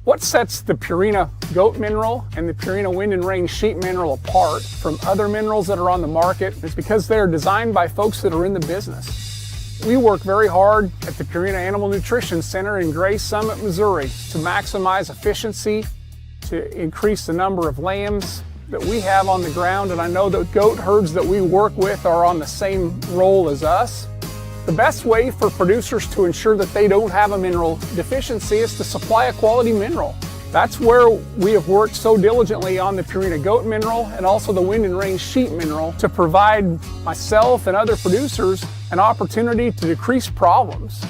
What sets the Purina goat mineral and the Purina wind and rain sheep mineral apart from other minerals that are on the market is because they are designed by folks that are in the business. We work very hard at the Purina Animal Nutrition Center in Gray Summit, Missouri to maximize efficiency, to increase the number of lambs that we have on the ground, and I know the goat herds that we work with are on the same role as us. The best way for producers to ensure that they don't have a mineral deficiency is to supply a quality mineral. That's where we have worked so diligently on the Purina goat mineral and also the wind and rain sheep mineral to provide myself and other producers an opportunity to decrease problems.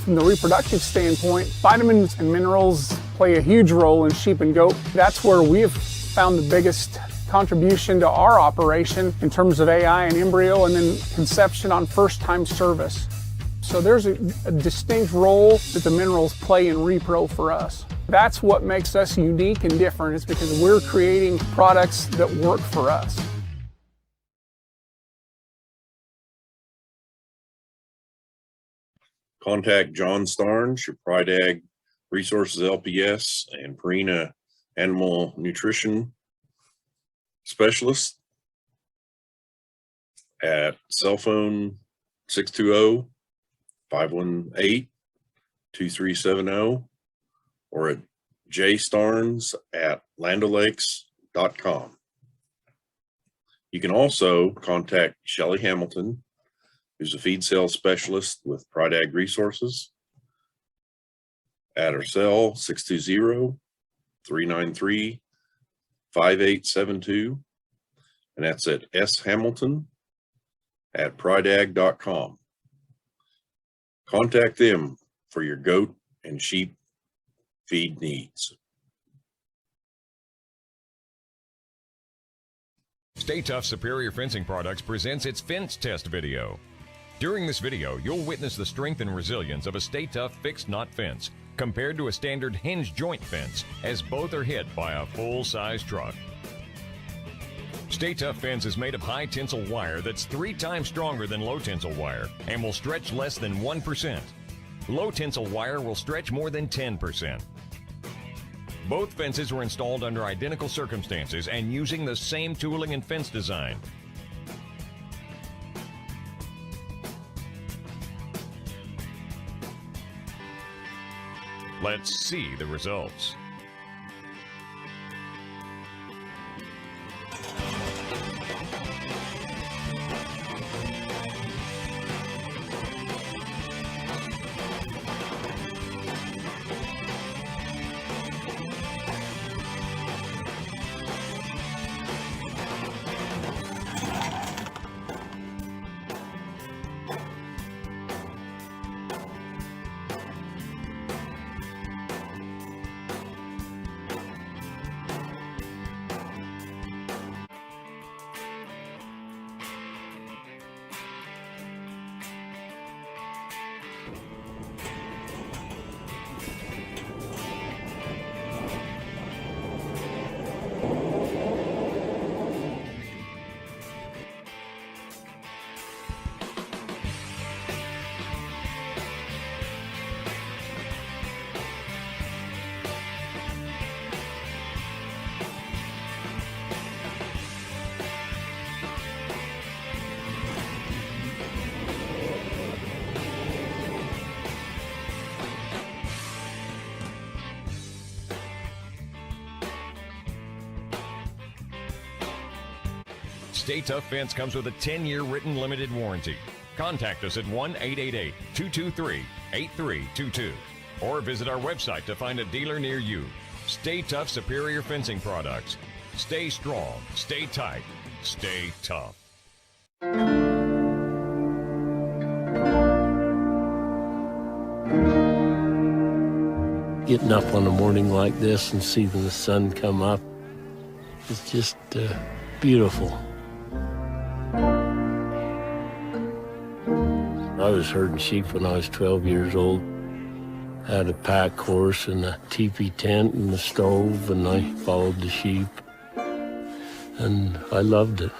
From the reproductive standpoint, vitamins and minerals play a huge role in sheep and goat. That's where we have found the biggest contribution to our operation in terms of AI and embryo and then conception on first-time service. So there's a distinct role that the minerals play in repro for us. That's what makes us unique and different, is because we're creating products that work for us. Contact John Starnes, your Pride Ag Resources LPS and Purina Animal Nutrition Specialist at cell phone 620-518-2370 or at jstarnes@landolakes.com. You can also contact Shelly Hamilton, who's a feed sales specialist with Pride Ag Resources, at our cell 620-393-5872, and that's at shamilton@prideag.com. Contact them for your goat and sheep feed needs. Stay Tough Superior Fencing Products presents its fence test video. During this video, you'll witness the strength and resilience of a Stay Tough fixed knot fence compared to a standard hinge joint fence, as both are hit by a full-size truck. Stay Tough fence is made of high tensile wire that's 3 times stronger than low tensile wire and will stretch less than 1%. Low tensile wire will stretch more than 10%. Both fences were installed under identical circumstances and using the same tooling and fence design. Let's see the results. Stay Tough Fence comes with a 10-year written limited warranty. Contact us at 1-888-223-8322 or visit our website to find a dealer near you. Stay Tough Superior Fencing Products. Stay strong, stay tight, stay tough. Getting up on a morning like this and seeing the sun come up is just beautiful. I was herding sheep when I was 12 years old. I had a pack horse and a teepee tent and a stove, and I followed the sheep, and I loved it.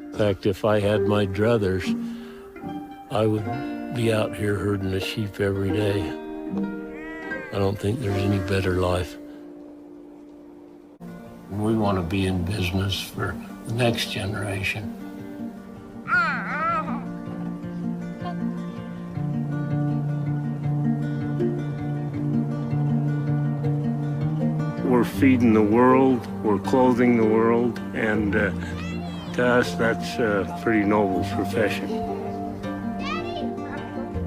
In fact, if I had my druthers, I would be out here herding the sheep every day. I don't think there's any better life. We want to be in business for the next generation. We're feeding the world, we're clothing the world, and to us, that's a pretty noble profession.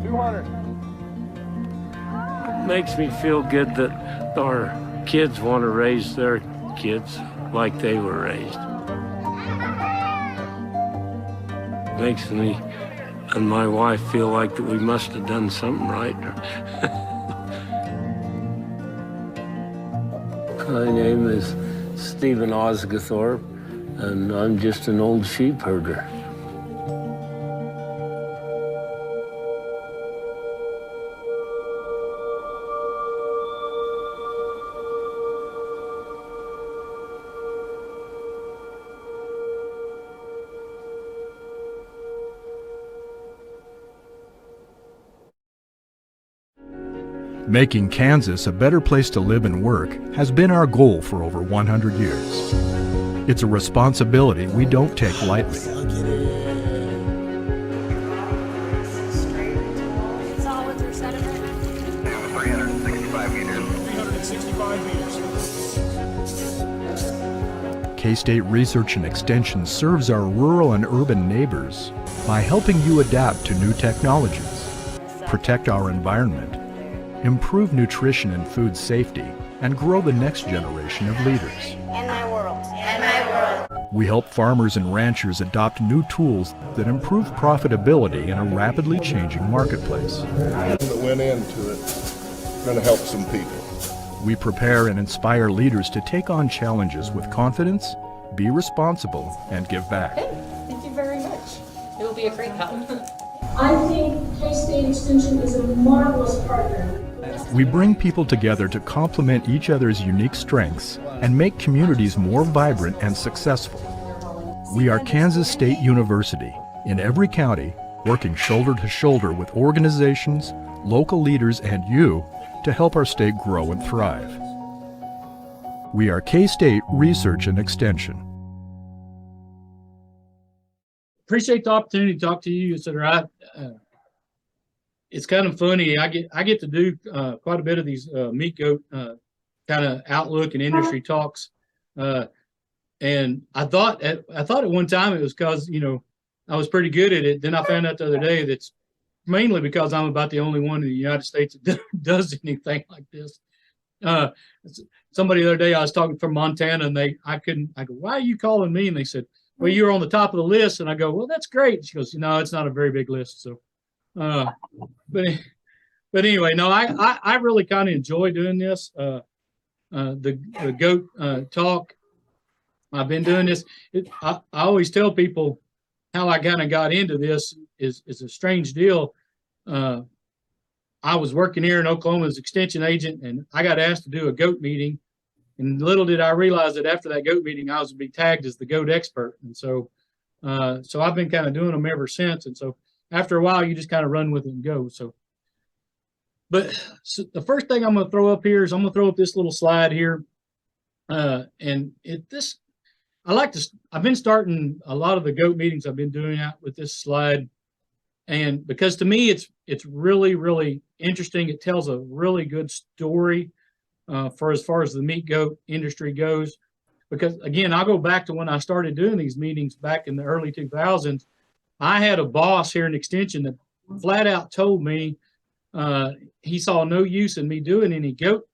200. Makes me feel good that our kids want to raise their kids like they were raised. Makes me and my wife feel like that we must have done something right. My name is Stephen Osgathorpe, and I'm just an old sheep herder. Making Kansas a better place to live and work has been our goal for over 100 years. It's a responsibility we don't take lightly. It's all with your sediment. 365 meters. 365 meters. K-State Research and Extension serves our rural and urban neighbors by helping you adapt to new technologies, protect our environment, improve nutrition and food safety, and grow the next generation of leaders. And my world. And my world. We help farmers and ranchers adopt new tools that improve profitability in a rapidly changing marketplace. That went into it, going to help some people. We prepare and inspire leaders to take on challenges with confidence, be responsible, and give back. Thank you very much. It will be a great help. I think K-State Extension is a marvelous partner. We bring people together to complement each other's unique strengths and make communities more vibrant and successful. We are Kansas State University, in every county, working shoulder to shoulder with organizations, local leaders, and you to help our state grow and thrive. We are K-State Research and Extension. Appreciate the opportunity to talk to you, etc. It's kind of funny. I get to do quite a bit of these meat goat kind of outlook and industry talks, and I thought at one time it was because I was pretty good at it. Then I found out the other day that's mainly because I'm about the only one in the United States that does anything like this. Somebody the other day I was talking from Montana, and I go, "Why are you calling me?" And they said, "Well, you're on the top of the list." And I go, "Well, that's great." She goes, "No, it's not a very big list." So, but anyway, no, I really kind of enjoy doing this. The goat talk. I've been doing this. I always tell people how I kind of got into this is a strange deal. I was working here in Oklahoma as extension agent, and I got asked to do a goat meeting. And little did I realize that after that goat meeting, I was to be tagged as the goat expert. And so I've been kind of doing them ever since. And so after a while, you just kind of run with it and go. So the first thing I'm going to throw up here is I'm going to throw up this little slide here. I've been starting a lot of the goat meetings I've been doing out with this slide. And because to me, it's really, really interesting. It tells a really good story for as far as the meat goat industry goes. Because again, I'll go back to when I started doing these meetings back in the early 2000s. I had a boss here in Extension that flat out told me he saw no use in me doing any goat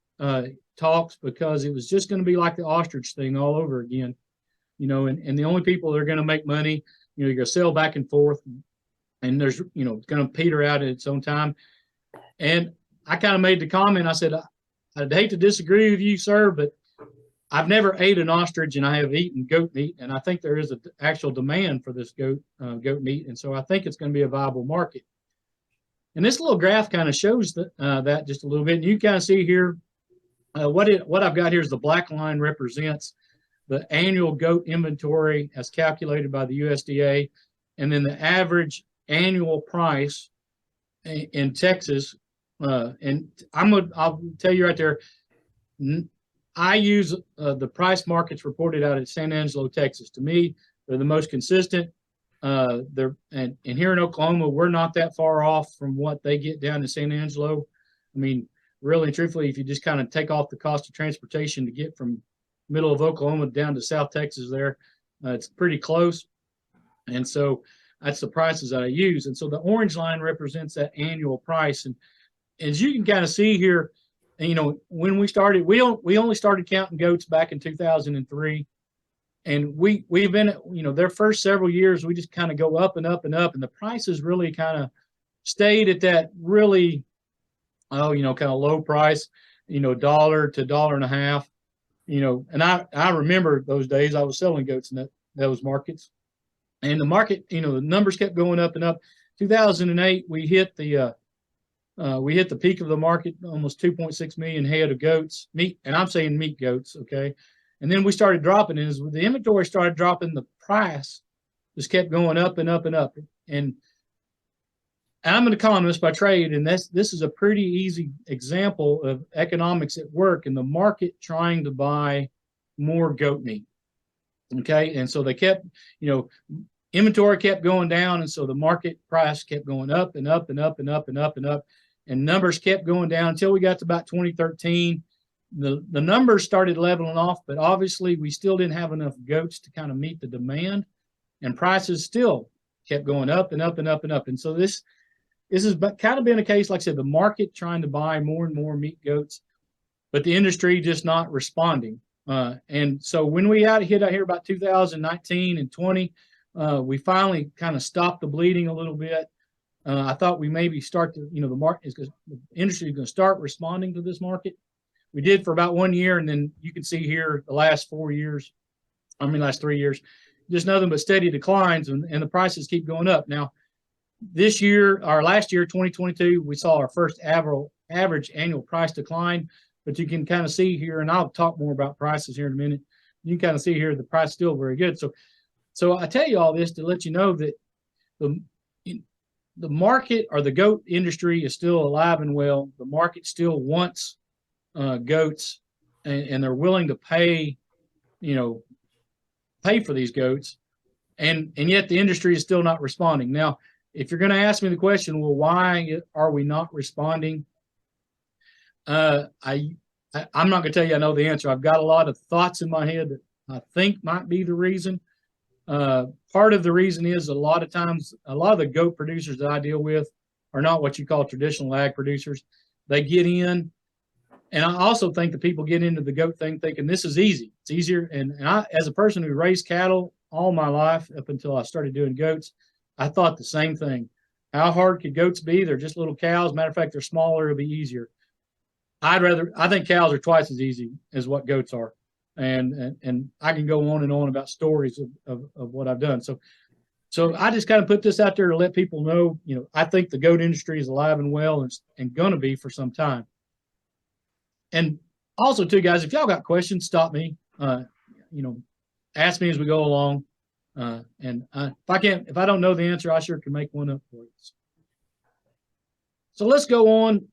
talks because it was just going to be like the ostrich thing all over again. And the only people that are going to make money, you're going to sell back and forth, and there's, going to peter out at its own time. And I kind of made the comment, I said, I'd hate to disagree with you, sir, but I've never ate an ostrich, and I have eaten goat meat, and I think there is an actual demand for this goat meat, and so I think it's going to be a viable market. And this little graph kind of shows that just a little bit. And you kind of see here, what I've got here is the black line represents the annual goat inventory as calculated by the USDA, and then the average annual price in Texas, and I'll tell you right there, I use the price markets reported out at San Angelo, Texas. To me, they're the most consistent. And here in Oklahoma, we're not that far off from what they get down in San Angelo. I mean, really, truthfully, if you just kind of take off the cost of transportation to get from middle of Oklahoma down to South Texas there, it's pretty close. And so that's the prices that I use. And so the orange line represents that annual price. And as you can kind of see here, you know, when we started, we only started counting goats back in 2003. And we've been, you know, their first several years, we just kind of go up and up and up. And the prices really kind of stayed at that really, you know, kind of low price, you know, $1 to $1.50, you know. And I remember those days I was selling goats in those markets. And the market, you know, the numbers kept going up and up. 2008, we hit the peak of the market, almost 2.6 million head of goats, meat, and I'm saying meat goats, okay? And then we started dropping, and as the inventory started dropping, the price just kept going up and up and up. And I'm an economist by trade, and this is a pretty easy example of economics at work and the market trying to buy more goat meat, okay? And so they kept, you know, inventory kept going down, and so the market price kept going up and up and up and up and up and up, and numbers kept going down until we got to about 2013. The numbers started leveling off, but obviously we still didn't have enough goats to kind of meet the demand, and prices still kept going up and up and up and up. And so this has kind of been a case, like I said, the market trying to buy more and more meat goats, but the industry just not responding. And so when we hit out here about 2019 and 20, we finally kind of stopped the bleeding a little bit. I thought we maybe start to, you know, the industry is going to start responding to this market. We did for about 1 year, and then you can see here the last 3 years, just nothing but steady declines, and the prices keep going up. Now, this year, or last year, 2022, we saw our first average annual price decline, but you can kind of see here, and I'll talk more about prices here in a minute. You can kind of see here the price is still very good. So I tell you all this to let you know that the market, or the goat industry, is still alive and well. The market still wants goats, and they're willing to pay for these goats, and yet the industry is still not responding. Now, if you're going to ask me the question, well, why are we not responding? I'm not going to tell you I know the answer. I've got a lot of thoughts in my head that I think might be the reason. Part of the reason is a lot of times, a lot of the goat producers that I deal with are not what you call traditional ag producers. They get in, and I also think the people get into the goat thing thinking this is easy. It's easier. And I, as a person who raised cattle all my life up until I started doing goats, I thought the same thing. How hard could goats be? They're just little cows. Matter of fact, they're smaller. It'll be easier. I think cows are twice as easy as what goats are. And I can go on and on about stories of what I've done. So I just kind of put this out there to let people know, you know, I think the goat industry is alive and well, and going to be for some time. And also too, guys, if y'all got questions, stop me, ask me as we go along. And if I don't know the answer, I sure can make one up for you. So let's go on.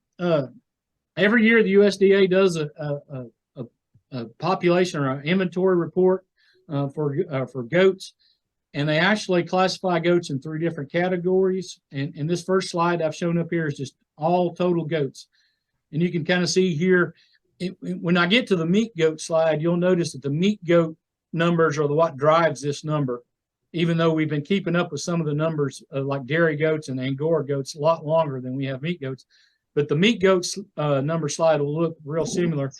Every year the USDA does a population or an inventory report for goats, and they actually classify goats in 3 different categories. And this first slide I've shown up here is just all total goats, and you can kind of see here. When I get to the meat goat slide, you'll notice that the meat goat numbers are what drives this number, even though we've been keeping up with some of the numbers like dairy goats and Angora goats a lot longer than we have meat goats. But the meat goats number slide will look real similar.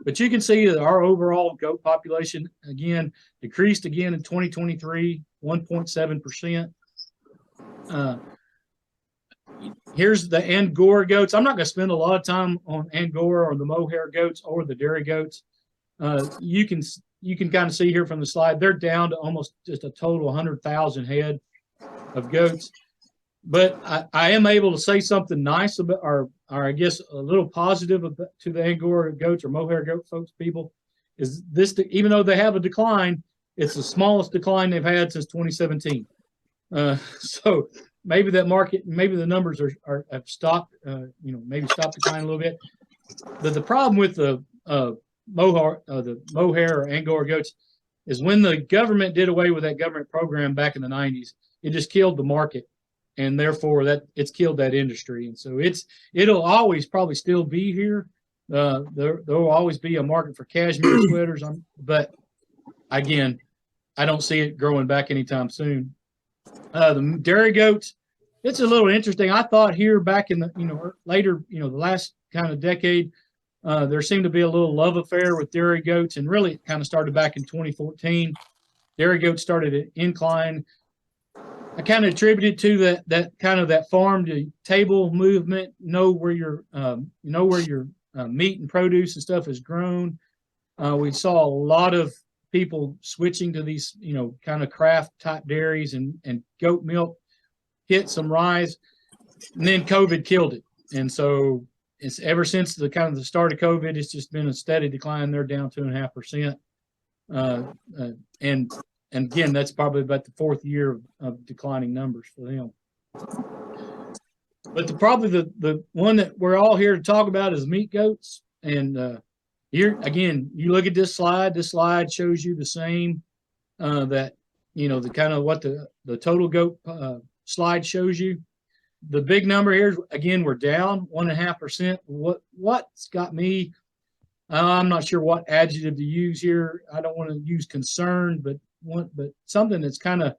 But you can see that our overall goat population, again, decreased again in 2023, 1.7%. Here's the Angora goats. I'm not going to spend a lot of time on Angora or the mohair goats or the dairy goats. You can kind of see here from the slide, they're down to almost just a total 100,000 head of goats. But I am able to say something nice about, or I guess a little positive to the Angora goats or mohair goat people, is this, even though they have a decline, it's the smallest decline they've had since 2017. So maybe that market, maybe the numbers have stopped, maybe stopped declining a little bit. But the problem with the mohair or Angora goats is when the government did away with that government program back in the 90s, it just killed the market, and therefore it's killed that industry. And so it'll always probably still be here. There will always be a market for cashmere sweaters, but again, I don't see it growing back anytime soon. The dairy goats, it's a little interesting. I thought here back in the later the last kind of decade, there seemed to be a little love affair with dairy goats, and really it kind of started back in 2014. Dairy goats started to incline. I kind of attributed to that farm to table movement. Know where your meat and produce and stuff is grown. We saw a lot of people switching to these kind of craft type dairies, and goat milk hit some rise, and then COVID killed it. And so it's ever since the start of COVID, it's just been a steady decline. They're down 2.5%. And again, that's probably about the fourth year of declining numbers for them. But the one that we're all here to talk about is meat goats. And here again, you look at this slide. This slide shows you the same the kind of what the total goat slide shows you. The big number here, again, we're down 1.5%. What's got me? I'm not sure what adjective to use here. I don't want to use concerned, but something that's kind of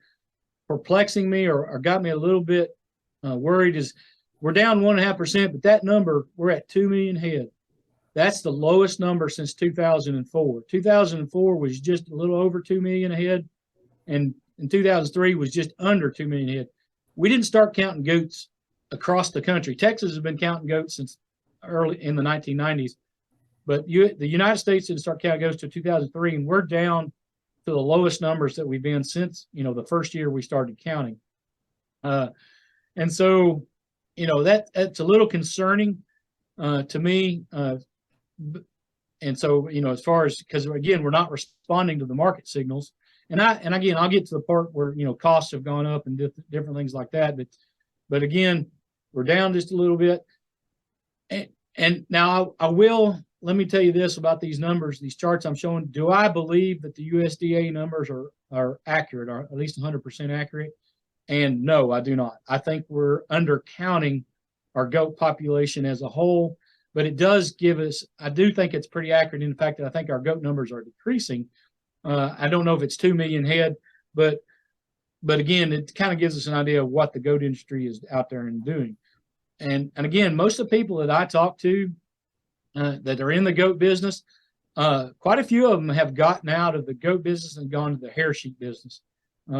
perplexing me or got me a little bit worried is we're down 1.5%, but that number, we're at 2 million head. That's the lowest number since 2004. 2004 was just a little over 2 million a head, and in 2003 was just under 2 million head. We didn't start counting goats across the country. Texas has been counting goats since early in the 1990s, but the United States didn't start counting goats until 2003, and we're down to the lowest numbers that we've been since the first year we started counting. And so that's a little concerning to me. And so as far as, because again, we're not responding to the market signals. And again, I'll get to the part where costs have gone up and different things like that. But again, we're down just a little bit. And now let me tell you this about these numbers, these charts I'm showing. Do I believe that the USDA numbers are accurate, or at least 100% accurate? And no, I do not. I think we're undercounting our goat population as a whole, but it does give us, I do think it's pretty accurate in the fact that I think our goat numbers are decreasing. I don't know if it's 2 million head, but again, it kind of gives us an idea of what the goat industry is out there and doing. And again, most of the people that I talk to that are in the goat business, quite a few of them have gotten out of the goat business and gone to the hair sheep business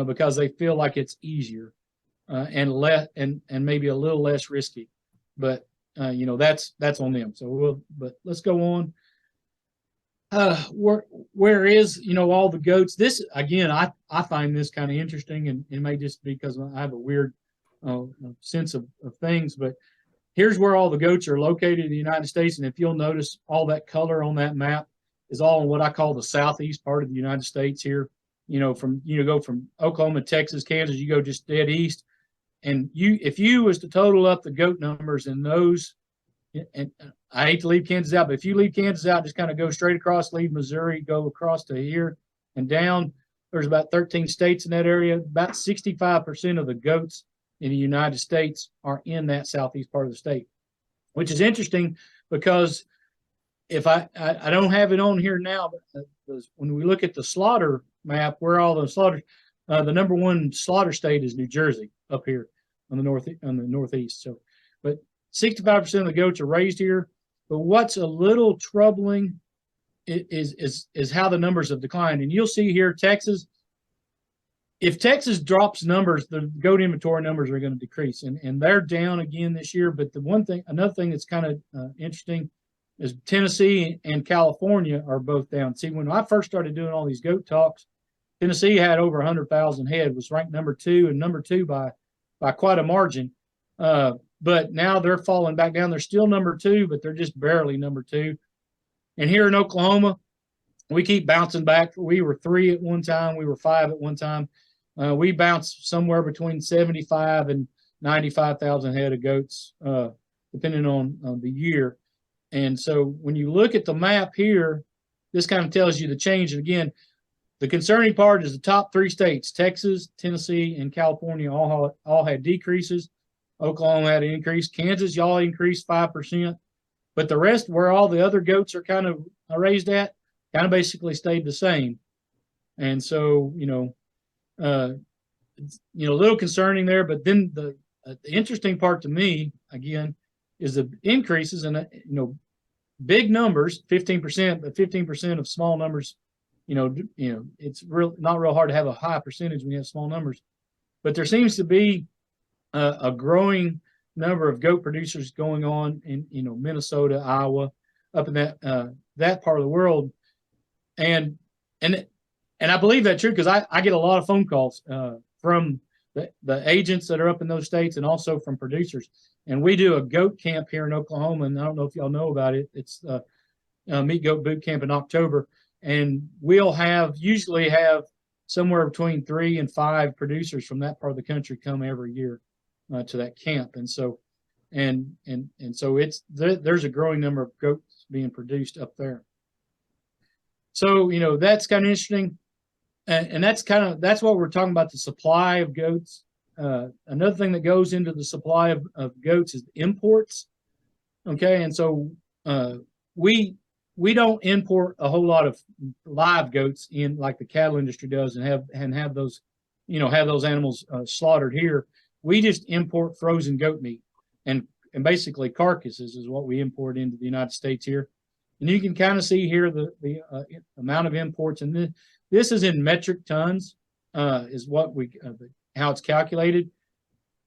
because they feel like it's easier and maybe a little less risky. But that's on them. So but let's go on. Where is all the goats? This again, I find this kind of interesting, and it may just be because I have a weird sense of things, but here's where all the goats are located in the United States. And if you'll notice, all that color on that map is all in what I call the southeast part of the United States here. Go from Oklahoma, Texas, Kansas, you go just dead east. And if you was to total up the goat numbers in those, and I hate to leave Kansas out, but if you leave Kansas out, just kind of go straight across, leave Missouri, go across to here and down, there's about 13 states in that area. About 65% of the goats in the United States are in that southeast part of the state, which is interesting because if I don't have it on here now, but when we look at the slaughter map, where all the slaughters, the number one slaughter state is New Jersey up here on the northeast. So, but 65% of the goats are raised here. But what's a little troubling is how the numbers have declined. And you'll see here, Texas, if Texas drops numbers, the goat inventory numbers are going to decrease, and they're down again this year. But another thing that's kind of interesting is Tennessee and California are both down. See, when I first started doing all these goat talks, Tennessee had over 100,000 head, was ranked number two by quite a margin. But now they're falling back down. They're still number two, but they're just barely number two. And here in Oklahoma, we keep bouncing back. We were 3 at one time. We were 5 at one time. We bounced somewhere between 75 and 95,000 head of goats, depending on the year. And so when you look at the map here, this kind of tells you the change. And again, the concerning part is the top 3 states, Texas, Tennessee, and California all had decreases. Oklahoma had an increase. Kansas, y'all increased 5%. But the rest, where all the other goats are kind of raised at, kind of basically stayed the same. And so, a little concerning there. But then the interesting part to me, again, is the increases and, big numbers, 15%, but 15% of small numbers, it's not real hard to have a high percentage when you have small numbers. But there seems to be a growing number of goat producers going on in, Minnesota, Iowa, up in that part of the world. And I believe that's true because I get a lot of phone calls from the agents that are up in those states and also from producers. And we do a goat camp here in Oklahoma, and I don't know if y'all know about it. It's Meat Goat Boot Camp in October, and we'll usually have somewhere between 3 and 5 producers from that part of the country come every year to that camp. And so, and so there's a growing number of goats being produced up there. So that's kind of interesting, and that's what we're talking about, the supply of goats. Another thing that goes into the supply of goats is imports. Okay, and so we don't import a whole lot of live goats in like the cattle industry does and have those animals slaughtered here. We just import frozen goat meat and basically carcasses is what we import into the United States here. And you can kind of see here the amount of imports, and this is in metric tons, is what how it's calculated.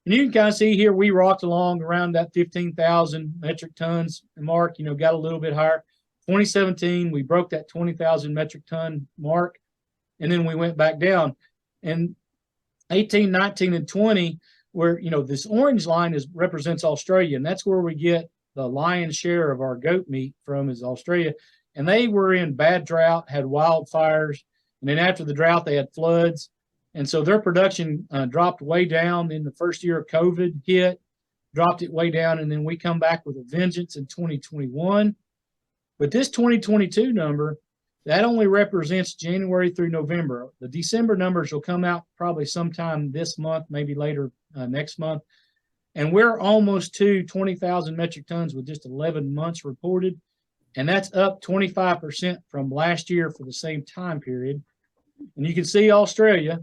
And you can kind of see here we rocked along around that 15,000 metric tons mark, got a little bit higher. 2017, we broke that 20,000 metric ton mark, and then we went back down. And 18, 19, and 20, where, this orange line represents Australia, and that's where we get the lion's share of our goat meat from is Australia. And they were in bad drought, had wildfires, and then after the drought, they had floods. And so their production dropped way down in the first year of COVID hit, dropped it way down, and then we come back with a vengeance in 2021. But this 2022 number, that only represents January through November. The December numbers will come out probably sometime this month, maybe later next month. And we're almost to 20,000 metric tons with just 11 months reported. And that's up 25% from last year for the same time period. And you can see Australia,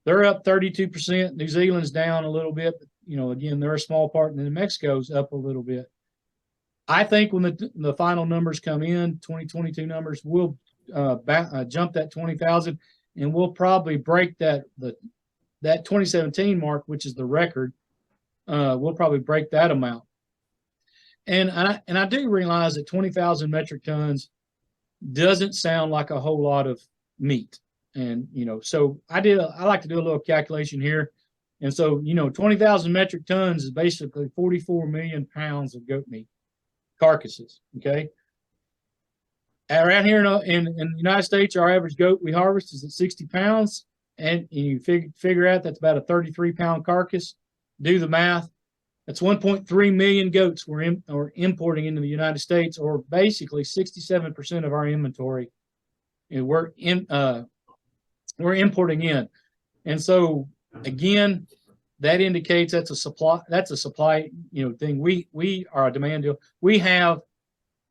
they're up 32%. New Zealand's down a little bit. But, again, they're a small part. And then Mexico's up a little bit. I think when the final numbers come in, 2022 numbers, we'll jump that 20,000, and we'll probably break that 2017 mark, which is the record. We'll probably break that amount. And I do realize that 20,000 metric tons doesn't sound like a whole lot of meat. And, so I like to do a little calculation here. And so, 20,000 metric tons is basically 44 million pounds of goat meat carcasses. Okay. Around here in the United States, our average goat we harvest is at 60 pounds. And you figure out that's about a 33-pound carcass. Do the math. That's 1.3 million goats we're importing into the United States, or basically 67% of our inventory. And we're importing in. And so again, that indicates that's a supply thing. We are a demand deal. We have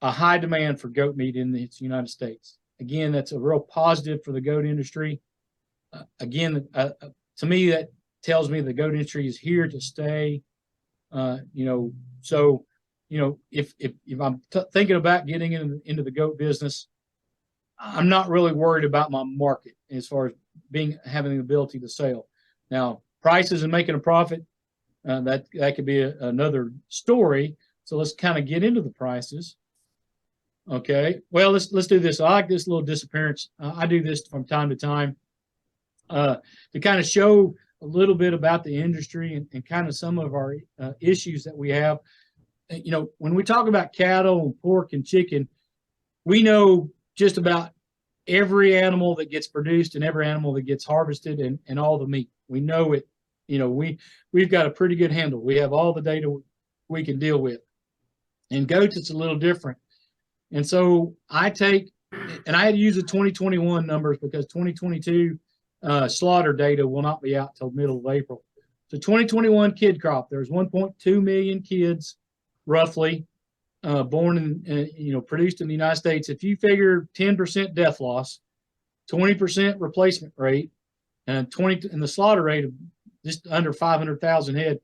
a high demand for goat meat in the United States. Again, that's a real positive for the goat industry. To me, that tells me the goat industry is here to stay. So if I'm thinking about getting into the goat business, I'm not really worried about my market as far as having the ability to sell. Now, prices and making a profit, that could be another story. So let's kind of get into the prices. Okay. Well, let's do this. I like this little disappearance. I do this from time to time to kind of show a little bit about the industry and kind of some of our issues that we have. When we talk about cattle and pork and chicken, we know just about every animal that gets produced and every animal that gets harvested and all the meat. We know it we've got a pretty good handle. We have all the data we can deal with. In goats, it's a little different. And so I had to use the 2021 numbers because 2022 slaughter data will not be out till middle of April. So 2021 kid crop, there's 1.2 million kids roughly born in, produced in the United States. If you figure 10% death loss, 20% replacement rate, and the slaughter rate of just under 500,000 head,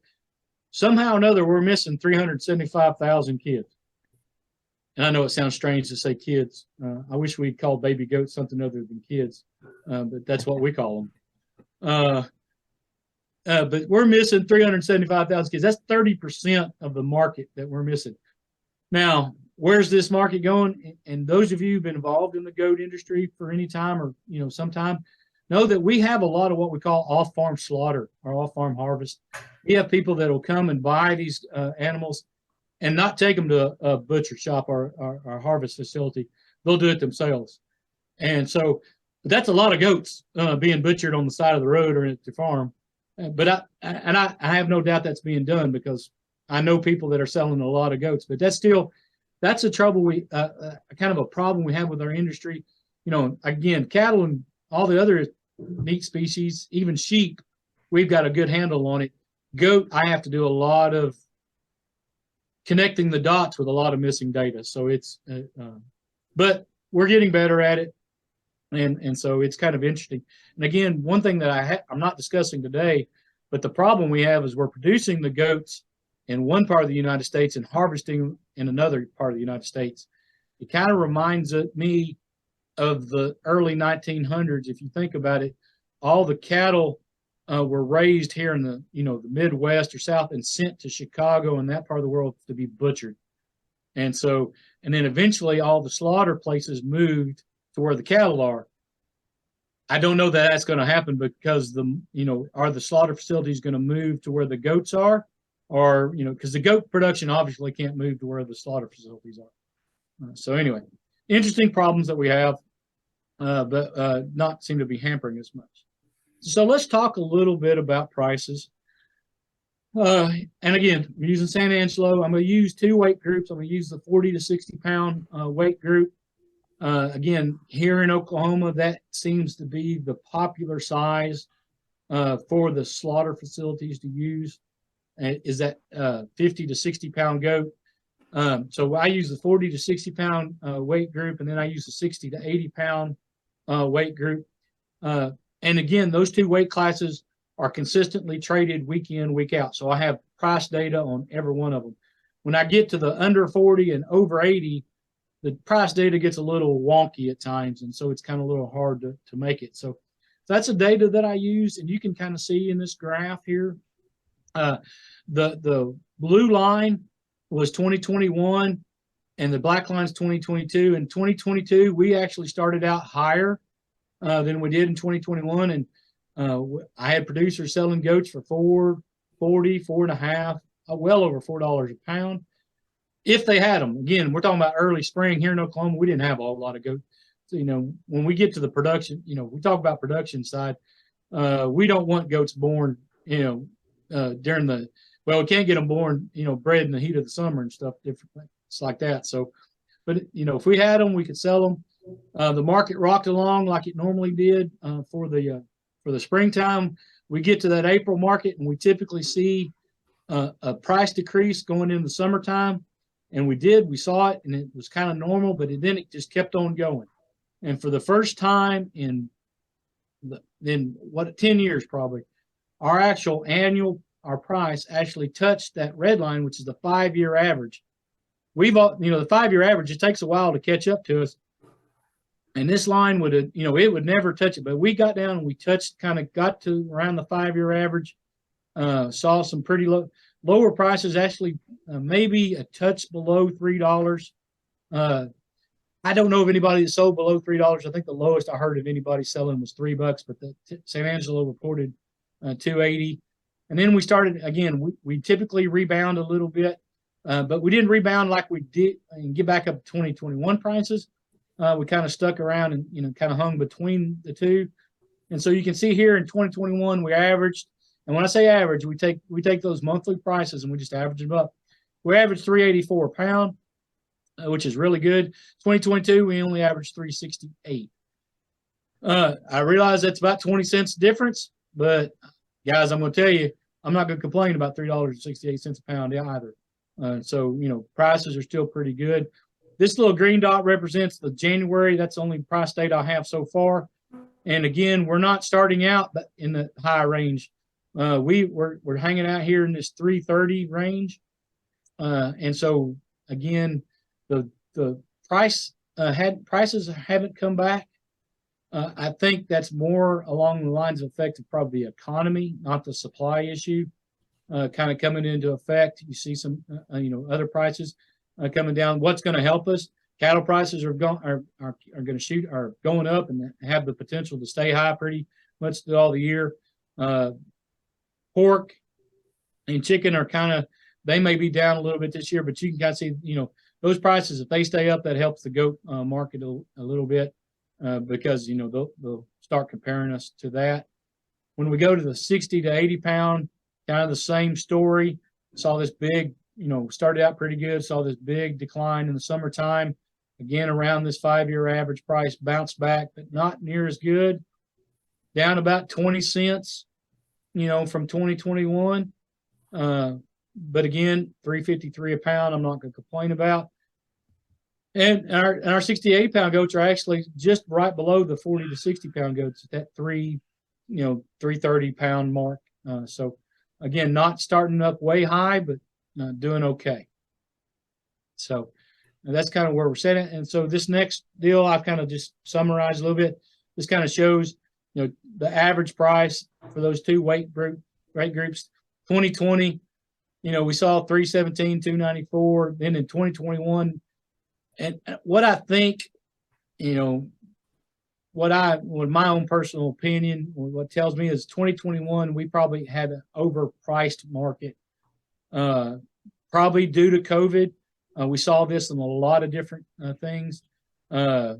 somehow or another, we're missing 375,000 kids. And I know it sounds strange to say kids. I wish we'd call baby goats something other than kids, but that's what we call them. But we're missing 375,000 kids. That's 30% of the market that we're missing. Now, where's this market going? And those of you who've been involved in the goat industry for any time or, some time, know that we have a lot of what we call off-farm slaughter or off-farm harvest. We have people that will come and buy these animals and not take them to a butcher shop or harvest facility. They'll do it themselves. And so that's a lot of goats being butchered on the side of the road or at the farm. But I have no doubt that's being done because I know people that are selling a lot of goats. But that's a trouble kind of a problem we have with our industry. Again, cattle and all the other meat species, even sheep, we've got a good handle on it. Goat, I have to do a lot of connecting the dots with a lot of missing data. So but we're getting better at it. And so it's kind of interesting. And again, one thing that I'm not discussing today, but the problem we have is we're producing the goats in one part of the United States and harvesting in another part of the United States. It kind of reminds me of the early 1900s. If you think about it, all the cattle were raised here in the Midwest or South and sent to Chicago and that part of the world to be butchered. And then eventually all the slaughter places moved to where the cattle are. I don't know that that's going to happen because are the slaughter facilities going to move to where the goats are, or because the goat production obviously can't move to where the slaughter facilities are. So anyway, interesting problems that we have, but not seem to be hampering as much. So let's talk a little bit about prices. And again, we're using San Angelo. I'm going to use two weight groups. I'm going to use the 40 to 60 pound weight group. Again, here in Oklahoma, that seems to be the popular size for the slaughter facilities to use, is that 50 to 60 pound goat. So I use the 40 to 60 pound weight group, and then I use the 60 to 80 pound weight group. And again, those two weight classes are consistently traded week in, week out. So I have price data on every one of them. When I get to the under 40 and over 80, the price data gets a little wonky at times, and so it's kind of a little hard to make it. So that's the data that I use, and you can kind of see in this graph here. The blue line was 2021, and the black line is 2022. In 2022, we actually started out higher than we did in 2021, and I had producers selling goats for $4.40, $4.50, well over $4 a pound. If they had them. Again, we're talking about early spring here in Oklahoma. We didn't have a whole lot of goats. So, when we get to the production, we talk about production side. We don't want goats born, during we can't get them born, bred in the heat of the summer and stuff, different things like that. So, but if we had them, we could sell them. The market rocked along like it normally did for the springtime. We get to that April market, and we typically see a price decrease going into the summertime. And we saw it, and it was kind of normal, but then it just kept on going. And for the first time in 10 years probably, our price actually touched that red line, which is the 5-year average. The 5-year average, it takes a while to catch up to us. And this line it would never touch it, but we got down and we got to around the 5-year average, saw some pretty lower prices, actually maybe a touch below $3. I don't know of anybody that sold below $3. I think the lowest I heard of anybody selling was $3, but the San Angelo reported $2.80. And then we started again. We typically rebound a little bit, but we didn't rebound like we did and get back up to 2021 prices. We kind of stuck around and kind of hung between the two. And so you can see here in 2021 we averaged, And when I say average, we take those monthly prices and we just average them up. We average $3.84 a pound, which is really good. 2022, we only averaged $3.68. I realize that's about 20 cents difference, but guys, I'm going to tell you, I'm not going to complain about $3.68 a pound either. So, you know, prices are still pretty good. This little green dot represents the January. That's the only price data I have so far. And again, we're not starting out in the high range. We're hanging out here in this 330 range. And so again, the prices haven't come back. I think that's more along the lines of effect of probably the economy, not the supply issue, kind of coming into effect. You see some, other prices coming down. What's going to help us? Cattle prices are going up and have the potential to stay high pretty much through all the year. Pork and chicken are they may be down a little bit this year, but you can kind of see, those prices, if they stay up, that helps the goat market a little bit because, they'll start comparing us to that. When we go to the 60 to 80 pound, kind of the same story. Saw this big, started out pretty good, saw this big decline in the summertime. Again, around this 5-year average price, bounced back, but not near as good. Down about 20 cents, from 2021. But again, $3.53 a pound, I'm not going to complain about. And our 68 pound goats are actually just right below the 40 to 60 pound goats at that 330 pound mark. So again, not starting up way high, but doing okay. So that's kind of where we're sitting. And so this next deal, I've kind of just summarized a little bit. This kind of shows, the average price for those two weight groups. 2020, we saw 317, 294. Then in 2021, and what I think, what my own personal opinion, or what tells me is 2021, we probably had an overpriced market, probably due to COVID. We saw this in a lot of different things. We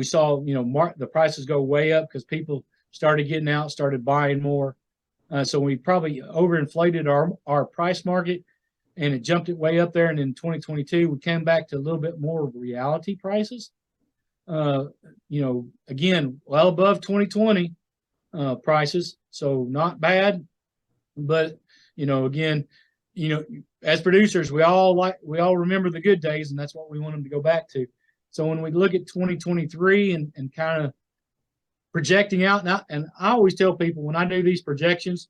saw, the prices go way up because people started getting out, started buying more. So we probably overinflated our price market, and it jumped it way up there. And in 2022, we came back to a little bit more reality prices. Again, well above 2020 prices, so not bad. But again, as producers, we all remember the good days, and that's what we want them to go back to. So when we look at 2023 and kind of projecting out, and I always tell people when I do these projections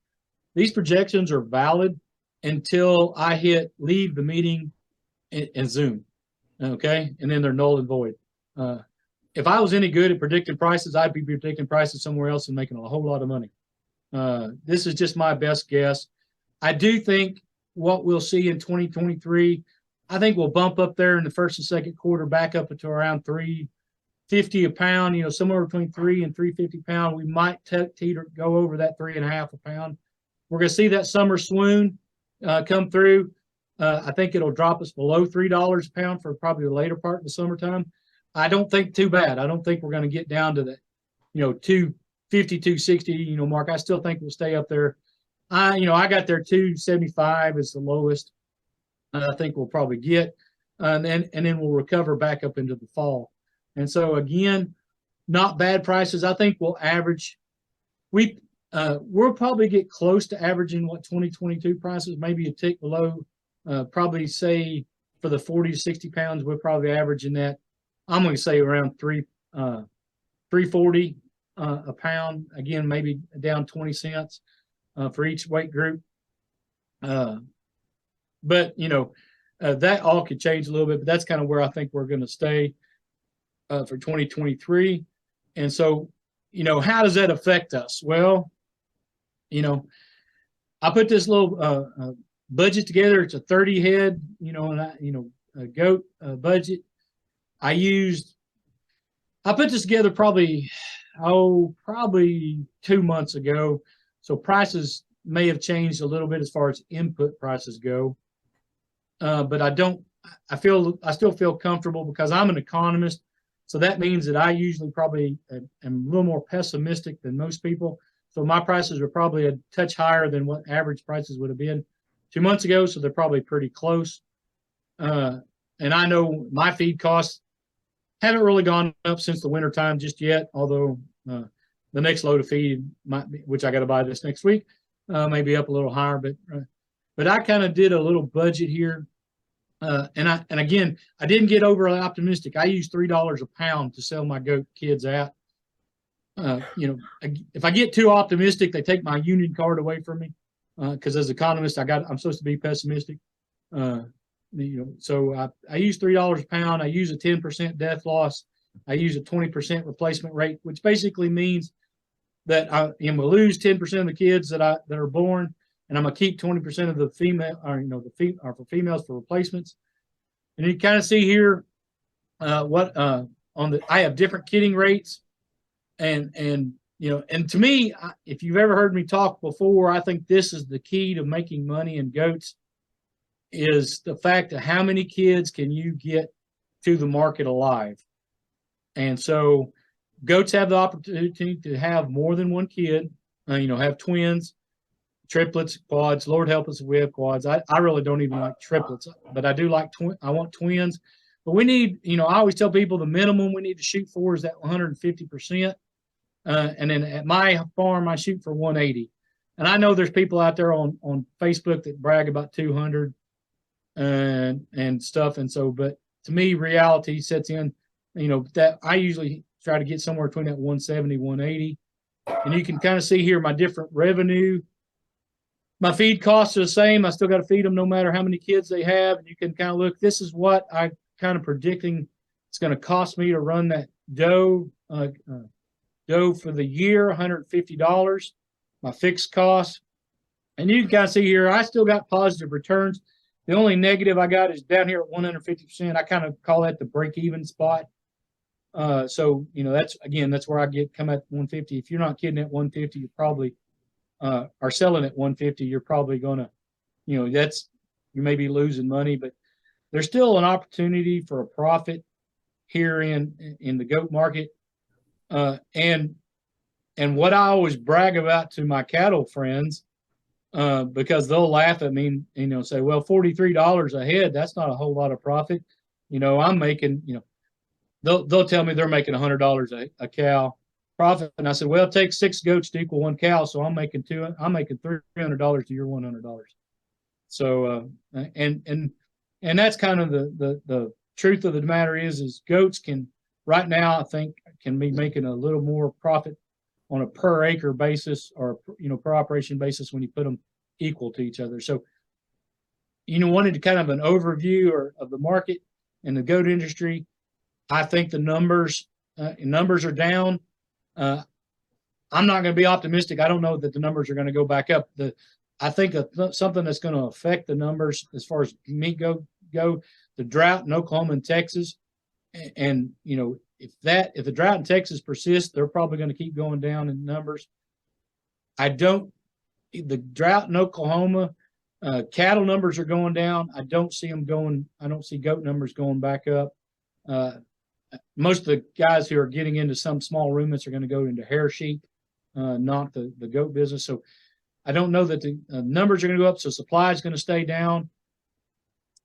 are valid until I hit leave the meeting in Zoom, okay? And then they're null and void. If I was any good at predicting prices, I'd be predicting prices somewhere else and making a whole lot of money. This is just my best guess. I do think what we'll see in 2023, I think we'll bump up there in the first and second quarter, back up to around $3.50 a pound, somewhere between $3 and $3.50 a pound. We might go over that 3.5 a pound. We're going to see that summer swoon come through. I think it'll drop us below $3 a pound for probably the later part of the summertime. I don't think too bad. I don't think we're going to get down to the, 250, 260, mark. I still think we'll stay up there. I got there 275 is the lowest. I think we'll probably get, and then we'll recover back up into the fall. And so again, not bad prices. I think we'll average. We'll probably get close to averaging what 2022 prices, maybe a tick below. Probably say for the 40 to 60 pounds, we're probably averaging that. I'm going to say around $3.40 a pound. Again, maybe down 20 cents for each weight group. But that all could change a little bit. But that's kind of where I think we're going to stay for 2023. And so, how does that affect us? Well, I put this little budget together. It's a 30 head, a goat budget. I put this together probably 2 months ago. So prices may have changed a little bit as far as input prices go. But I still feel comfortable because I'm an economist. So that means that I usually probably am a little more pessimistic than most people. So my prices are probably a touch higher than what average prices would have been 2 months ago. So they're probably pretty close. And I know my feed costs haven't really gone up since the winter time just yet, although the next load of feed might be, which I got to buy this next week, may be up a little higher. But I kind of did a little budget here. And again, I didn't get overly optimistic. I used $3 a pound to sell my goat kids at. If I get too optimistic, they take my union card away from me. Because as an economist, I'm supposed to be pessimistic. So I use $3 a pound. I use a 10% death loss. I use a 20% replacement rate, which basically means that I'm going to lose 10% of the kids that are born, and I'm going to keep 20% of the female, or for females for replacements. And you kind of see here I have different kidding rates, and to me, if you've ever heard me talk before, I think this is the key to making money in goats, is the fact of how many kids can you get to the market alive. And so goats have the opportunity to have more than one kid, have twins, triplets, quads. Lord help us if we have quads. I really don't even like triplets, but I do like I want twins. But we need, I always tell people the minimum we need to shoot for is that 150%. And then at my farm, I shoot for 180. And I know there's people out there on Facebook that brag about 200 and stuff. And so, but to me, reality sets in, that I usually try to get somewhere between that 170, 180. And you can kind of see here my different revenue. My feed costs are the same. I still got to feed them no matter how many kids they have. And you can kind of look, this is what I kind of predicting it's going to cost me to run that doe for the year, $150, my fixed costs. And you can kind of see here, I still got positive returns. The only negative I got is down here at 150%. I kind of call that the break-even spot. So, that's where I come at 150. If you're not kidding at 150, you probably are selling at 150. You're probably going to, you may be losing money, but there's still an opportunity for a profit here in the goat market. And what I always brag about to my cattle friends, because they'll laugh at me, say, well, $43 a head, that's not a whole lot of profit. I'm making, they'll tell me they're making $100 a cow profit. And I said, well, it takes 6 goats to equal 1 cow. So I'm making $300 to your $100. So, and that's kind of the truth of the matter is goats can right now, I think, can be making a little more profit on a per acre basis or, per operation basis when you put them equal to each other. So, wanted to kind of an overview of the market and the goat industry. I think the numbers are down. I'm not going to be optimistic. I don't know that the numbers are going to go back up. I think something that's going to affect the numbers as far as meat go, the drought in Oklahoma and Texas. And, if the drought in Texas persists, they're probably going to keep going down in numbers. The drought in Oklahoma, cattle numbers are going down. I don't see goat numbers going back up. Most of the guys who are getting into some small ruminants are going to go into hair sheep, not the goat business. So I don't know that the numbers are going to go up. So supply is going to stay down.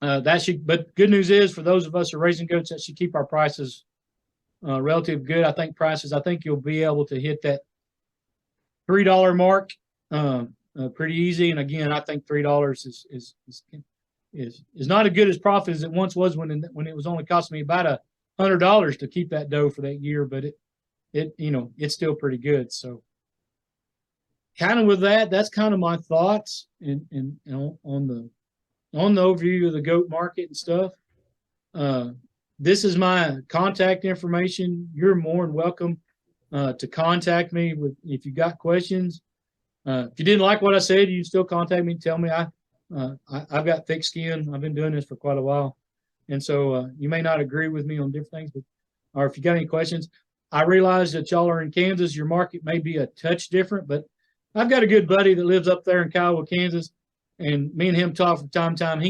But good news is for those of us who are raising goats, that should keep our prices relative good. I think you'll be able to hit that $3 mark pretty easy. And again, I think $3 is not as good as profit as it once was when it was only costing me about $100 to keep that doe for that year, but it's still pretty good. So kind of with that, that's kind of my thoughts on the overview of the goat market and stuff. This is my contact information. You're more than welcome to contact me if you got questions. If you didn't like what I said, you can still contact me and tell me. I've got thick skin. I've been doing this for quite a while. And so you may not agree with me on different things, or if you got any questions. I realize that y'all are in Kansas. Your market may be a touch different, but I've got a good buddy that lives up there in Kiowa, Kansas, and me and him talk from time to time.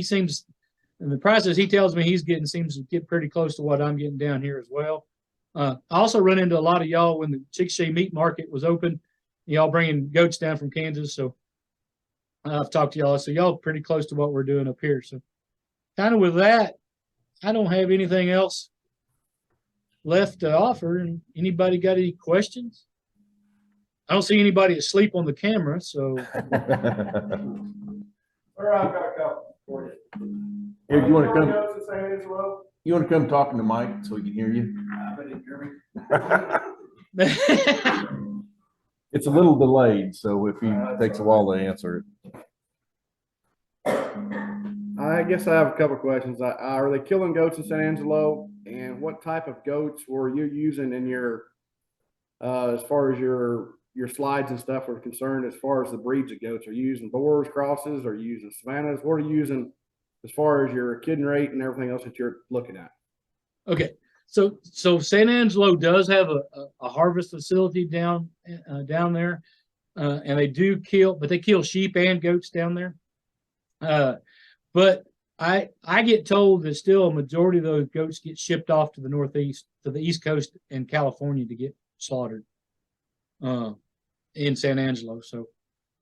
And the prices he tells me he's getting seems to get pretty close to what I'm getting down here as well. I also run into a lot of y'all when the Chickasha meat market was open. y'all bringing goats down from Kansas. So I've talked to y'all. So y'all pretty close to what we're doing up here. So kind of with that, I don't have anything else left to offer. And anybody got any questions? I don't see anybody asleep on the camera. So I've got a couple for you. Here, you want to come? You want to come talking to Mike so he can hear you? It's a little delayed, so if he takes a while to answer it. I guess I have a couple of questions. Are they killing goats in San Angelo? And what type of goats were you using in your, as far as your slides and stuff are concerned, as far as the breeds of goats? Are you using boars, crosses? Are you using Savannahs? What are you using as far as your kidding rate and everything else that you're looking at? Okay. So San Angelo does have a harvest facility down there, and they do kill, but they kill sheep and goats down there. But I get told that still a majority of those goats get shipped off to the Northeast, to the East Coast and California to get slaughtered in San Angelo. So,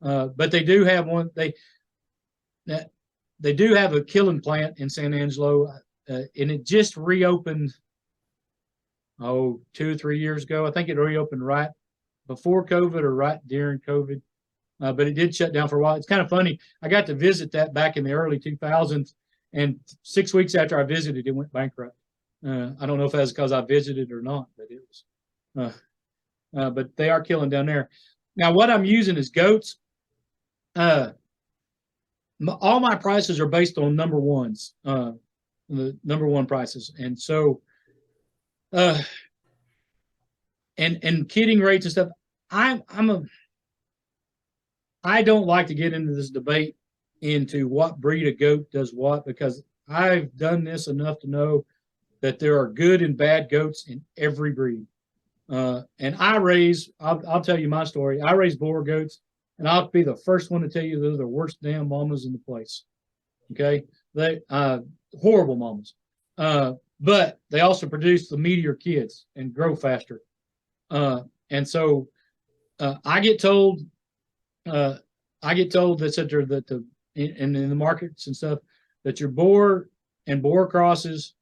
but they do have one. They do have a killing plant in San Angelo, and it just reopened. 2 or 3 years ago. I think it reopened right before COVID or right during COVID, but it did shut down for a while. It's kind of funny. I got to visit that back in the early 2000s, and 6 weeks after I visited, it went bankrupt. I don't know if that's because I visited or not, but it was. But they are killing down there. Now, what I'm using is goats. All my prices are based on number ones, the number one prices, and so. And kidding rates and stuff. I don't like to get into this debate into what breed of goat does what, because I've done this enough to know that there are good and bad goats in every breed. And I'll tell you my story. I raise Boer goats, and I'll be the first one to tell you they're the worst damn mamas in the place. Okay, they horrible mamas. But they also produce the meatier kids and grow faster. And so I get told that in the markets and stuff that your Boer and Boer crosses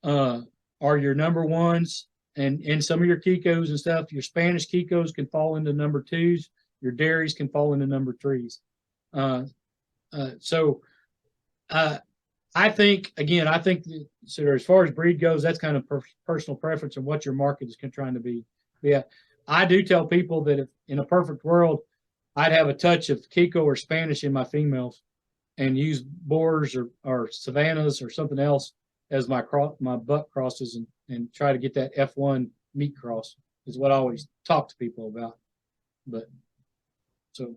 are your number ones, and some of your Kikos and stuff. Your Spanish Kikos can fall into number twos. Your dairies can fall into number threes. I think that, so as far as breed goes, that's kind of personal preference and what your market is trying to be. Yeah, I do tell people that if in a perfect world, I'd have a touch of Kiko or Spanish in my females, and use Boers or Savannahs or something else as my buck crosses, and try to get that F1 meat cross is what I always talk to people about. But so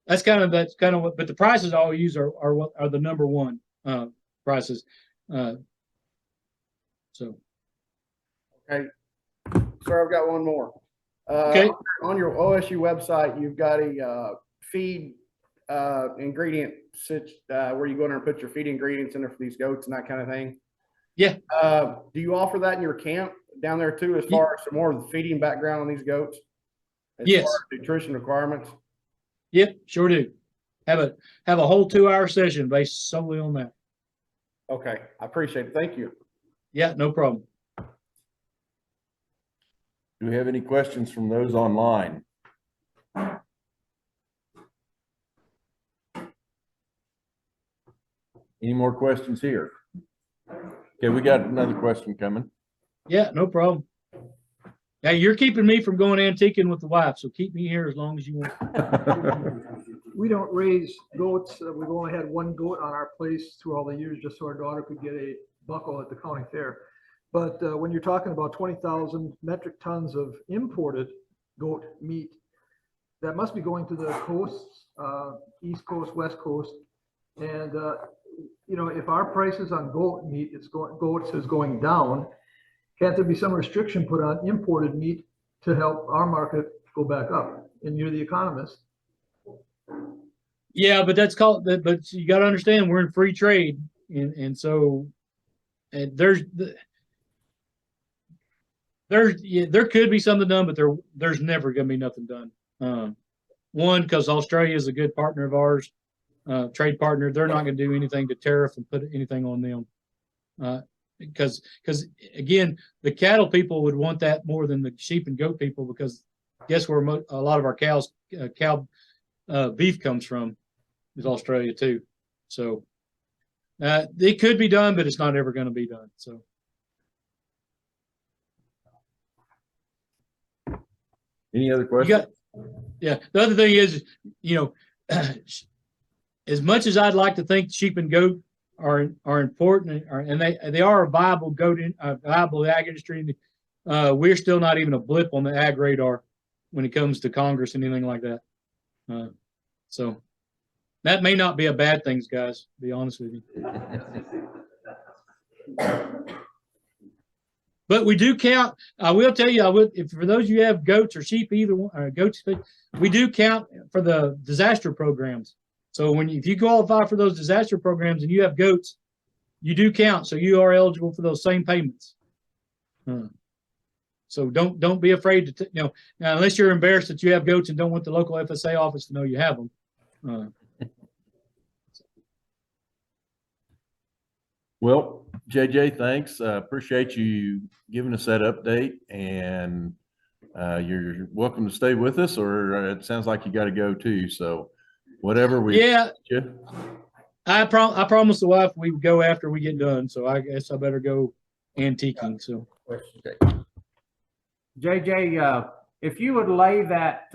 that's kind of what. But the prices I always use are the number one prices. So okay, sir, I've got one more. Okay. On your OSU website, you've got a feed ingredient where you go in there and put your feed ingredients in there for these goats and that kind of thing. Yeah. Do you offer that in your camp down there too, as far as some more of the feeding background on these goats? As yes. far as nutrition requirements. Yep, sure do. Have a whole 2-hour session based solely on that. Okay, I appreciate it. Thank you. Yeah, no problem. Do we have any questions from those online? Any more questions here? Okay, we got another question coming. Yeah, no problem. Now you're keeping me from going antiquing with the wife, so keep me here as long as you want. We don't raise goats. We've only had one goat on our place through all the years, just so our daughter could get a buckle at the county fair. But when you're talking about 20,000 metric tons of imported goat meat, that must be going to the coasts, East Coast, West Coast. And, you know, if our prices on goat meat, goats is going down, can't there be some restriction put on imported meat to help our market go back up? And you're the economist. Yeah, but that's called. But you got to understand, we're in free trade, and so there could be something done, but there's never going to be nothing done. One, because Australia is a good partner of ours, trade partner. They're not going to do anything to tariff and put anything on them. Because again, the cattle people would want that more than the sheep and goat people, because guess where a lot of our cow beef comes from is Australia too. So it could be done, but it's not ever going to be done. So. Any other questions? Yeah. The other thing is, as much as I'd like to think sheep and goat are important, and they are a viable viable ag industry, we're still not even a blip on the ag radar when it comes to Congress and anything like that. So that may not be a bad thing, guys, to be honest with you. But we do count. I will tell you, if for those of you who have goats or sheep, either one, or goats, we do count for the disaster programs. So if you qualify for those disaster programs and you have goats, you do count. So you are eligible for those same payments. So don't be afraid to now, unless you're embarrassed that you have goats and don't want the local FSA office to know you have them. Well, JJ, thanks. Appreciate you giving us that update, and you're welcome to stay with us, or it sounds like you got to go too. So whatever we. Yeah. I promised the wife we would go after we get done. So I guess I better go antiquing. So. JJ, if you would lay that,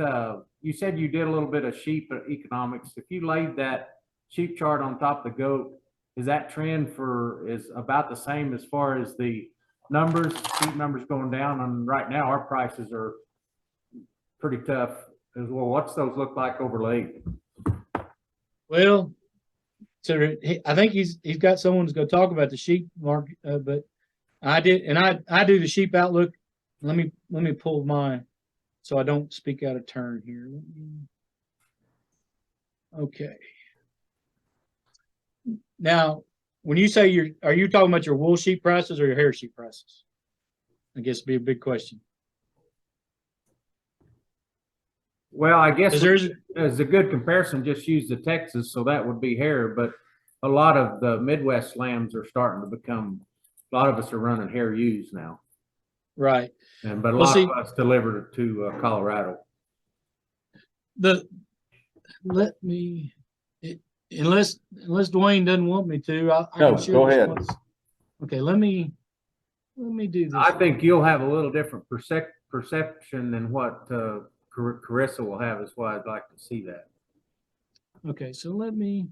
you said you did a little bit of sheep economics. If you laid that sheep chart on top of the goat, is that trend is about the same as far as the numbers, sheep numbers going down? And right now our prices are pretty tough as well. What's those look like overlaid? Well, so I think he's got someone who's going to talk about the sheep market, but I did, and I do the sheep outlook. Let me pull mine so I don't speak out of turn here. Okay. Now, when you say are you talking about your wool sheep prices or your hair sheep prices? I guess it'd be a big question. Well, I guess as a good comparison, just use the Texas, so that would be hair, but a lot of the Midwest lambs are starting to become, a lot of us are running hair ewes now. Right. But a lot of us deliver to Colorado. Unless Dwayne doesn't want me to, No, go ahead. Okay, let me do this. I think you'll have a little different perception than what Carissa will have, is why I'd like to see that. Okay, so let me.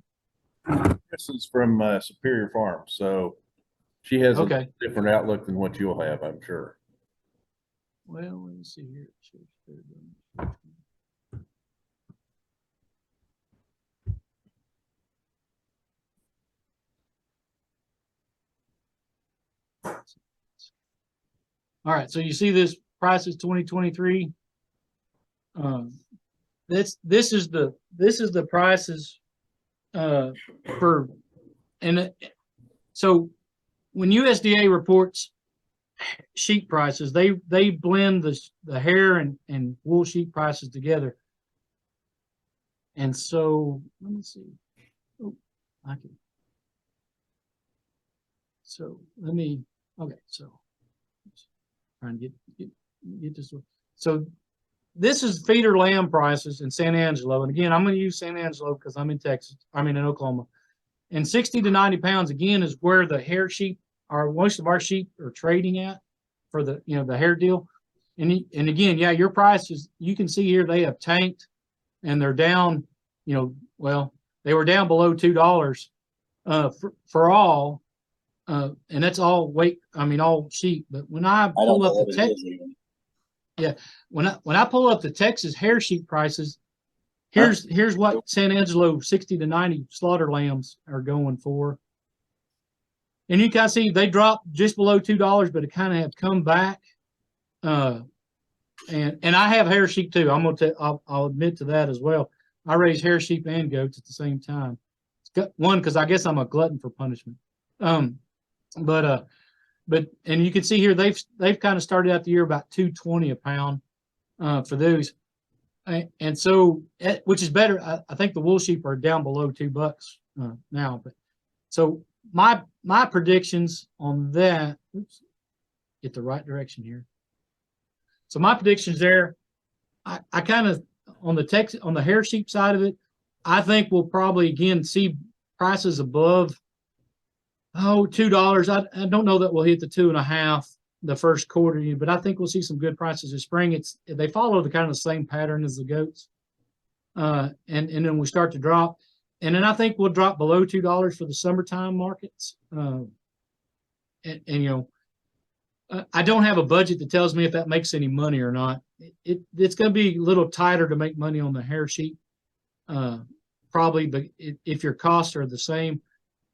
Carissa's from Superior Farms, so she has a different outlook than what you'll have, I'm sure. Well, let me see here. All right, so you see this price is 2023. This is the prices for, and so when USDA reports sheep prices, they blend the hair and wool sheep prices together. And so let me see. Oh, I can. So let me. Okay, so trying to get this one. So this is feeder lamb prices in San Angelo, and again, I'm going to use San Angelo because I'm in Texas. I'm in Oklahoma, and 60 to 90 pounds again is where the hair sheep are. Most of our sheep are trading at for the the hair deal, and again, yeah, your prices you can see here they have tanked, and they're down. Well, they were down below $2 for all. And that's all weight. I mean, all sheep. But when I pull up the Texas, when I pull up the Texas hair sheep prices, here's what San Angelo 60 to 90 slaughter lambs are going for. And you can see they dropped just below $2, but it kind of have come back. And I have hair sheep too. I'll admit to that as well. I raise hair sheep and goats at the same time. One, because I guess I'm a glutton for punishment. But and you can see here they've kind of started out the year about $2.20 a pound for those. And so, which is better. I think the wool sheep are down below $2 now. But so my predictions on that. Oops, get the right direction here. So my predictions there. I kind of on the hair sheep side of it. I think we'll probably again see prices above $2. I don't know that we'll hit the 2.5 the first quarter, but I think we'll see some good prices this spring. They follow the kind of the same pattern as the goats, and then we start to drop, and then I think we'll drop below $2 for the summertime markets. And you know, I don't have a budget that tells me if that makes any money or not. It's going to be a little tighter to make money on the hair sheep, probably, but if your costs are the same,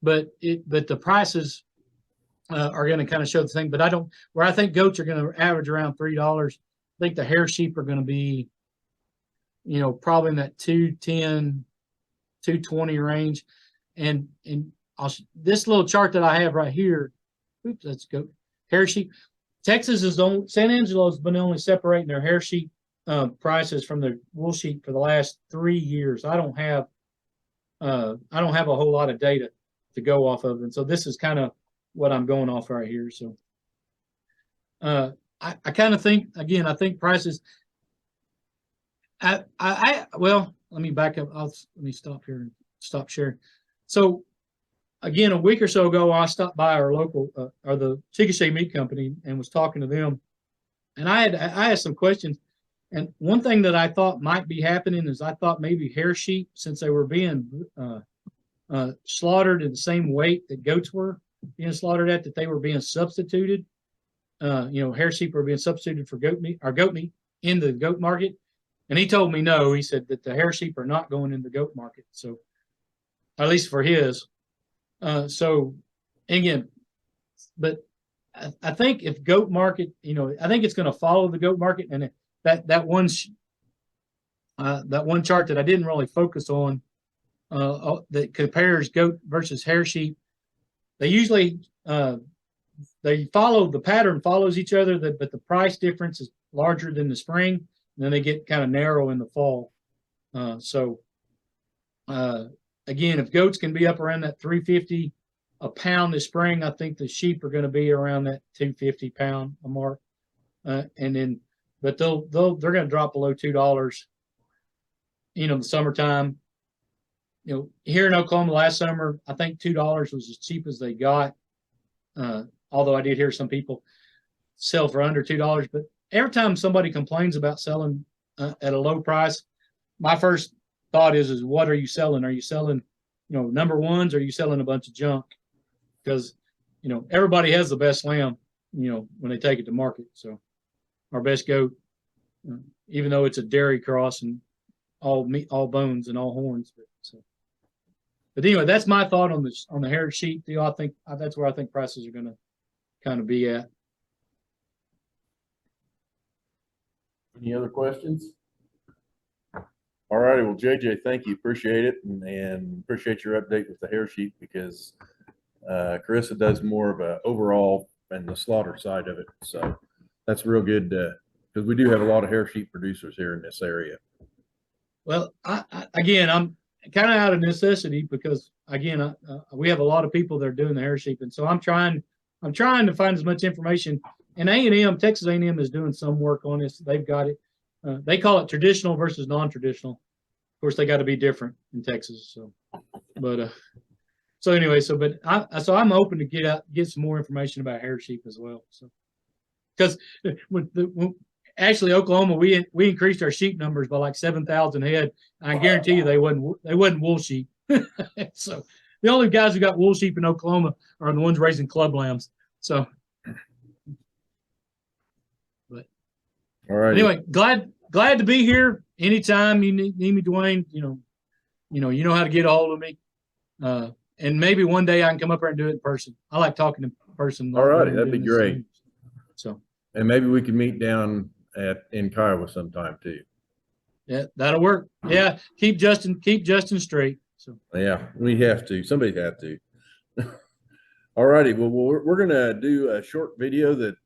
but the prices are going to kind of show the thing. But where I think goats are going to average around $3. I think the hair sheep are going to be, you know, probably in that 210, 220 range. And this little chart that I have right here, oops, let's go hair sheep. Texas San Angelo's been only separating their hair sheep prices from the wool sheep for the last 3 years. I don't have a whole lot of data to go off of, and so this is kind of what I'm going off right here. So I kind of think, again, I think prices. Well, let me back up. Let me stop here and stop sharing. So again, a week or so ago, I stopped by our local or the Chickasha Meat Company and was talking to them, and I had some questions. And one thing that I thought might be happening is I thought maybe hair sheep, since they were being slaughtered in the same weight that goats were being slaughtered at, that they were being substituted. You know, hair sheep were being substituted for goat meat in the goat market. And he told me no. He said that the hair sheep are not going in the goat market. So, at least for his. So, again, but I think if goat market, you know, I think it's going to follow the goat market, and that one chart that I didn't really focus on. That compares goat versus hair sheep. They usually they follow the pattern follows each other, but the price difference is larger than the spring, and then they get kind of narrow in the fall. So again, if goats can be up around that $3.50 a pound this spring, I think the sheep are going to be around that $2.50 pound a mark, and then but they're going to drop below $2. You know, in the summertime. You know, here in Oklahoma last summer, I think $2 was as cheap as they got. Although I did hear some people sell for under $2. But every time somebody complains about selling at a low price, my first thought is what are you selling? Are you selling, you know, number ones? Or are you selling a bunch of junk? Because, you know, everybody has the best lamb, you know, when they take it to market. So our best goat, even though it's a dairy cross and all meat, all bones and all horns. But anyway, that's my thought on the hair sheep deal. I think that's where I think prices are going to kind of be at. Any other questions? All righty. Well, JJ, thank you. Appreciate it. And appreciate your update with the hair sheep, because Carissa does more of a overall and the slaughter side of it. So that's real good, because we do have a lot of hair sheep producers here in this area. Well, again, I'm kind of out of necessity, because again, we have a lot of people that are doing the hair sheep, and so I'm trying to find as much information. And Texas A&M is doing some work on this. They've got it. They call it traditional versus non-traditional. Of course, they got to be different in Texas. So, but so anyway, so I'm hoping to get some more information about hair sheep as well. So, because actually, Oklahoma, we increased our sheep numbers by like 7,000 head. I guarantee you they wasn't wool sheep. So the only guys who got wool sheep in Oklahoma are the ones raising club lambs. So, but all right. Anyway, glad to be here. Anytime you need me, Dwayne, you know how to get a hold of me. And maybe one day I can come up here and do it in person. I like talking in person. All righty, that'd be great. So, and maybe we can meet down in Kiowa sometime too. Yeah, that'll work. Yeah, keep Justin straight. So yeah, we have to. Somebody have to. All righty. Well, we're gonna do a short video that